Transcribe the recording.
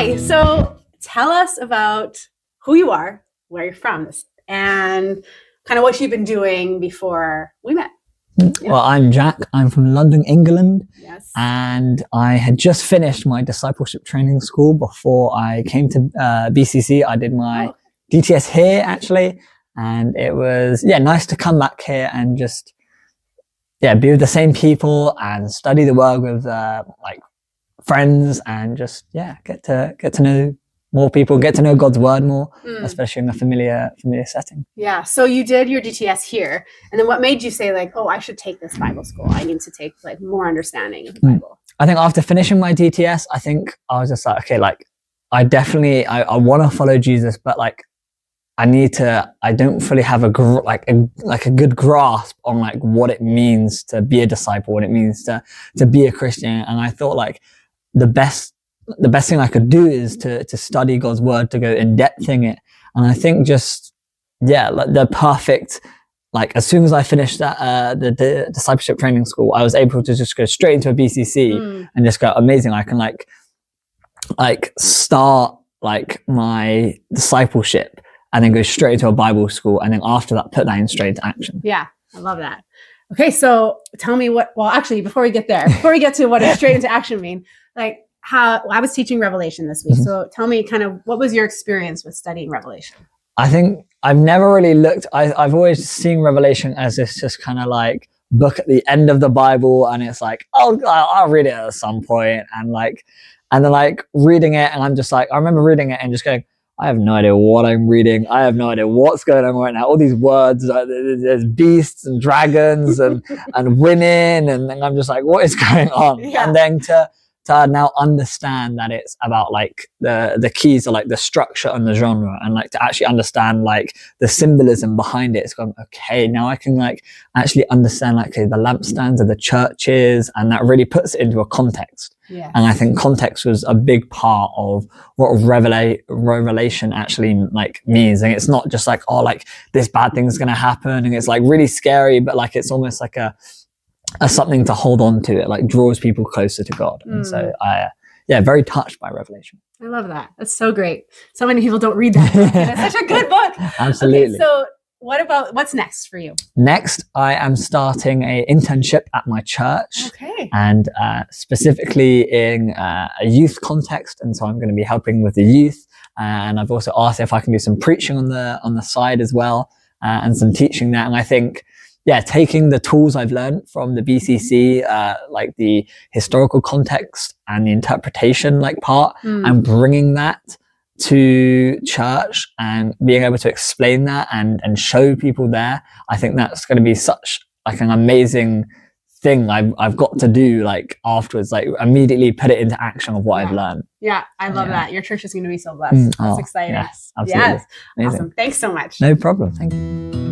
Hi, so tell us about who you are, where you're from, and kind of what you've been doing before we met. Well, I'm Jack. I'm from London, England. Yes. And I had just finished my discipleship training school before I came to BCC. I did my DTS here, actually. And it was, nice to come back here and just, be with the same people and study the word with, friends and just, get to know more people, get to know God's word more, especially in a familiar setting. Yeah. So you did your DTS here. And then what made you say I should take this Bible school? I need to take more understanding of the Bible. I think after finishing my DTS, I think I was just like, okay, I want to follow Jesus, but I don't fully have a good grasp on what it means to be a disciple, what it means to be a Christian. And I thought the best thing I could do is to study God's word, to go in depth in it. And I think the perfect, as soon as I finished that, the discipleship training school, I was able to just go straight into a BCC and just go, amazing. I can start my discipleship and then go straight into a Bible school. And then after that, put that in straight into action. Yeah. I love that. Okay. So tell me before we get to what does straight into action mean, how I was teaching Revelation this week. So tell me what was your experience with studying Revelation? I think I've never really looked, I've always seen Revelation as this just book at the end of the Bible. And it's I'll read it at some point. And then reading it. And I'm just I remember reading it and just going, I have no idea what I'm reading. I have no idea what's going on right now. All these words, there's beasts and dragons and women. And then I'm just what is going on? Yeah. And then to now understand that it's about the keys are the structure and the genre, and to actually understand the symbolism behind it. It's gone, okay, now I can actually understand the lampstands of the churches, and that really puts it into a context. Yeah. And I think context was a big part of what revelation actually means. And it's not just this bad thing's going to happen and it's really scary, but it's almost a something to hold on to. It draws people closer to God. And so very touched by Revelation. I love that. That's so great. So many people don't read that book, and it's such a good book. Absolutely. Okay, so what's next for you? Next, I am starting an internship at my church. Okay. And specifically in a youth context. And so I'm going to be helping with the youth. And I've also asked if I can do some preaching on the side as well, and some teaching there. And I think, taking the tools I've learned from the BCC, the historical context and the interpretation part, and bringing that to church and being able to explain that and show people there. I think that's going to be such an amazing thing I've got to do afterwards, immediately put it into action of what I've learned. Yeah, I love that. Your church is going to be so blessed. That's exciting. Yes, absolutely. Yes. Awesome. Thanks so much. No problem. Thank you.